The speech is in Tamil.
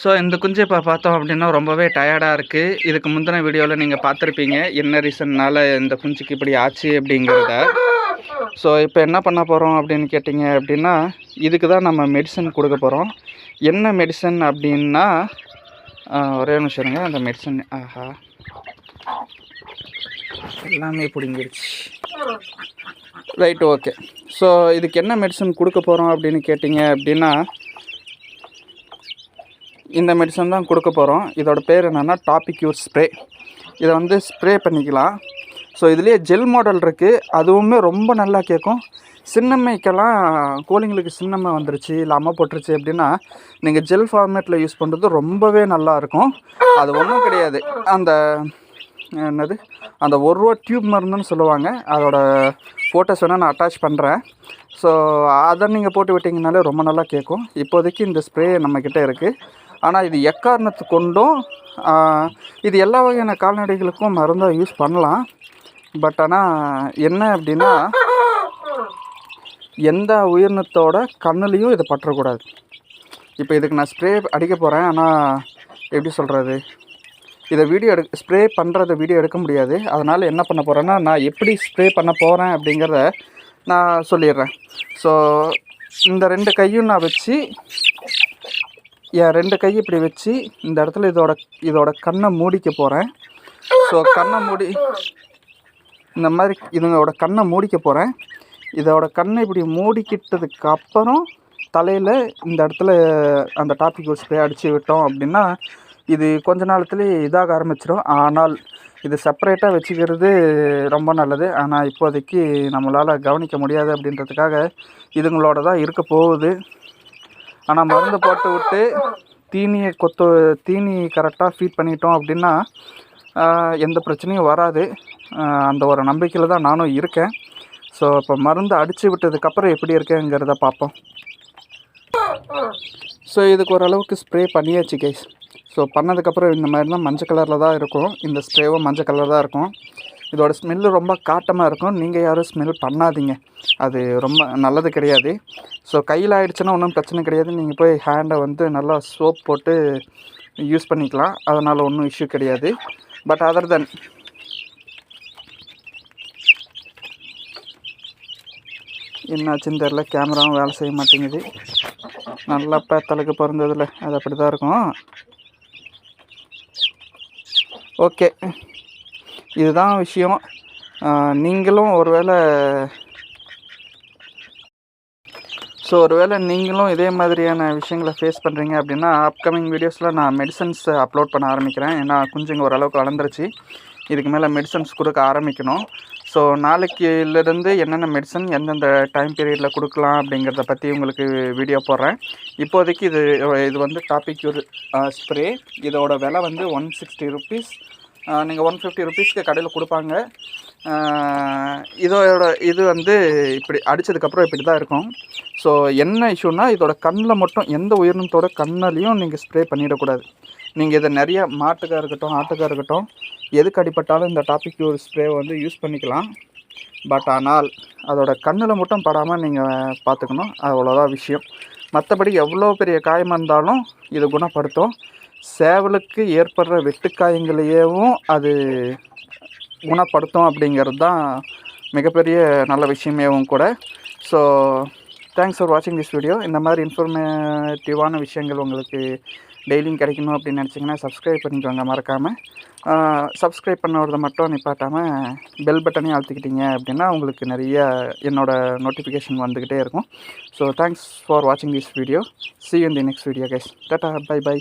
ஸோ இந்த குஞ்சு இப்போ பார்த்தோம் அப்படின்னா ரொம்பவே டயர்டாக இருக்குது. இதுக்கு முந்தின வீடியோவில் நீங்கள் பார்த்துருப்பீங்க என்ன ரீசன்னால் இந்த குஞ்சுக்கு இப்படி ஆச்சு அப்படிங்கிறத. ஸோ இப்போ என்ன பண்ண போகிறோம் அப்படின்னு கேட்டிங்க அப்படின்னா, இதுக்கு தான் நம்ம மெடிசன் கொடுக்க போகிறோம். என்ன மெடிசன் அப்படின்னா, ஒரே நிமிஷம் இருங்க. அந்த மெடிசன் எல்லாமே பிடிங்கிடுச்சு. Right, okay. ஸோ இதுக்கு என்ன மெடிசன் கொடுக்க போகிறோம் அப்படின்னு கேட்டிங்க அப்படின்னா, இந்த மெடிசன் தான் கொடுக்க போகிறோம். இதோட பேர் என்னென்னா டாபிக்யூர் ஸ்ப்ரே. இதை வந்து ஸ்ப்ரே பண்ணிக்கலாம். ஸோ இதுலேயே ஜெல் மாடல் இருக்குது, அதுவுமே ரொம்ப நல்லா கேட்கும். சின்னம்மைக்கெல்லாம் கோழிங்களுக்கு சின்னம்மை வந்துருச்சு இல்லை அம்மை போட்டுருச்சு அப்படின்னா நீங்கள் ஜெல் ஃபார்மேட்டில் யூஸ் பண்ணுறது ரொம்பவே நல்லாயிருக்கும். அது ஒன்றும் கிடையாது, அந்த என்னது அந்த 1 ரூபா டியூப் மருந்துன்னு சொல்லுவாங்க. அதோட ஃபோட்டோஸ் வேணால் நான் அட்டாச் பண்ணுறேன். ஸோ அதை நீங்கள் போட்டு விட்டிங்கனாலே ரொம்ப நல்லா கேட்கும். இப்போதைக்கு இந்த ஸ்ப்ரே நம்மக்கிட்ட இருக்குது. ஆனால் இது எக்காரணத்து கொண்டும் இது எல்லா வகையான கால்நடைகளுக்கும் மருந்தாக யூஸ் பண்ணலாம். பட் ஆனால் என்ன அப்படின்னா, எந்த உயிரினத்தோட கண்ணுலேயும் இதை பற்றக்கூடாது. இப்போ இதுக்கு நான் ஸ்ப்ரே அடிக்க போகிறேன். ஆனால் எப்படி சொல்கிறது, இதை ஸ்ப்ரே பண்ணுறத வீடியோ எடுக்க முடியாது. அதனால் என்ன பண்ண போகிறேன்னா, நான் எப்படி ஸ்ப்ரே பண்ண போகிறேன் அப்படிங்கிறத நான் சொல்லிடுறேன். ஸோ இந்த 2 கையும் நான் வச்சு, என் 2 கை இப்படி வச்சு இந்த இடத்துல இதோட கண்ணை மூடிக்க போகிறேன். ஸோ கண்ணை மூடி இந்த மாதிரி இதுங்களோட கண்ணை மூடிக்க போகிறேன். இதோட கண்ணை இப்படி மூடிக்கிட்டதுக்கு அப்புறம் தலையில் இந்த இடத்துல அந்த டாபிக்யூர் ஸ்ப்ரே அடித்து விட்டோம் அப்படின்னா இது கொஞ்ச நாளத்துலேயே இதாக ஆரம்பிச்சிடும். ஆனால் இது செப்பரேட்டாக வச்சுக்கிறது ரொம்ப நல்லது. ஆனால் இப்போதைக்கு நம்மளால் கவனிக்க முடியாது அப்படின்றதுக்காக இதுங்களோட தான் இருக்க போகுது. ஆனால் மருந்து போட்டு விட்டு தீனி கரெக்டாக ஃபீட் பண்ணிட்டோம் அப்படின்னா எந்த பிரச்சனையும் வராது. அந்த ஒரு நம்பிக்கையில் தான் நானும் இருக்கேன். ஸோ இப்போ மருந்து அடித்து விட்டதுக்கப்புறம் எப்படி இருக்கேங்கிறத பார்ப்போம். ஸோ இதுக்கு ஓரளவுக்கு ஸ்ப்ரே பண்ணியாச்சு கைஸ். ஸோ பண்ணதுக்கப்புறம் இந்த மாதிரி தான் மஞ்சள் கலரில் தான் இருக்கும். இந்த ஸ்ப்ரேவும் மஞ்சள் கலர் தான் இருக்கும். இதோட ஸ்மெல்லு ரொம்ப காட்டமாக இருக்கும். நீங்கள் யாரும் ஸ்மெல் பண்ணாதீங்க, அது ரொம்ப நல்லது கிடையாது. ஸோ கையில் ஆகிடுச்சுன்னா ஒன்றும் பிரச்சனை கிடையாது. நீங்கள் போய் ஹேண்டை வந்து நல்லா சோப் போட்டு யூஸ் பண்ணிக்கலாம். அதனால் ஒன்றும் இஷ்யூ கிடையாது. பட் அதர் தென் என்னாச்சுன்னு தெரில, கேமராவும் வேலை செய்ய மாட்டேங்குது. நல்லா பேத்தலுக்கு பிறந்ததில்ல, அது அப்படி தான் இருக்கும். ஓகே, இதுதான் விஷயம். நீங்களும் ஒருவேளை நீங்களும் இதே மாதிரியான விஷயங்களை ஃபேஸ் பண்ணுறீங்க அப்படின்னா அப்கமிங் வீடியோஸில் நான் மெடிசன்ஸ் அப்லோட் பண்ண ஆரம்பிக்கிறேன். ஏன்னா குஞ்சுங்க ஓரளவுக்கு வளர்ந்துருச்சு. இதுக்கு மேலே மெடிசன்ஸ் கொடுக்க ஆரம்பிக்கணும். ஸோ நாளைக்கிலேருந்து என்னென்ன மெடிசன் எந்தெந்த டைம் பீரியடில் கொடுக்கலாம் அப்படிங்கிறத பற்றி உங்களுக்கு வீடியோ போடுறேன். இப்போதைக்கு இது வந்து டாபிக்யூர் ஸ்ப்ரே. இதோட விலை வந்து 160 ருபீஸ். நீங்கள் 150 ருபீஸ்க்கு கடையில் கொடுப்பாங்க. இது வந்து இப்படி அடித்ததுக்கப்புறம் இப்படி தான் இருக்கும். ஸோ என்ன இஷ்யூனா, இதோட கண்ணில் மட்டும் எந்த உயிரினத்தோட கண்ணிலையும் நீங்கள் ஸ்ப்ரே பண்ணிடக்கூடாது. நீங்கள் இதை நிறைய மாட்டுக்காக இருக்கட்டும் ஆட்டுக்காக இருக்கட்டும் எதுக்கு அடிப்பட்டாலும் இந்த டாபிக்யூர் ஸ்ப்ரேவை வந்து யூஸ் பண்ணிக்கலாம். பட் ஆனால் அதோட கண்ணில் மட்டும் படாமல் நீங்கள் பார்த்துக்கணும். அவ்வளோதான் விஷயம். மற்றபடி எவ்வளோ பெரிய காயமாக இருந்தாலும் இது குணப்படுத்தும். சேவலுக்கு ஏற்படுற வெட்டுக்காயங்களையேவும் அது குணப்படுத்தும் அப்படிங்கிறது தான் மிகப்பெரிய நல்ல விஷயமேவும் கூட. ஸோ தேங்க்ஸ் ஃபார் வாட்சிங் திஸ் வீடியோ. இந்த மாதிரி இன்ஃபர்மேட்டிவான விஷயங்கள் உங்களுக்கு டெய்லியும் கிடைக்கணும் அப்படின்னு நினச்சிங்கன்னா சப்ஸ்கிரைப் பண்ணிக்கோங்க மறக்காமல். சப்ஸ்கிரைப் பண்ணதை மட்டும் நிப்பாட்டாமல் பெல் பட்டனையும் அழுத்திக்கிட்டீங்க அப்படின்னா உங்களுக்கு நிறைய என்னோடய நோட்டிஃபிகேஷன் வந்துக்கிட்டே இருக்கும். ஸோ தேங்க்ஸ் ஃபார் வாட்சிங் this video. See you in the next video guys. Tata, bye bye.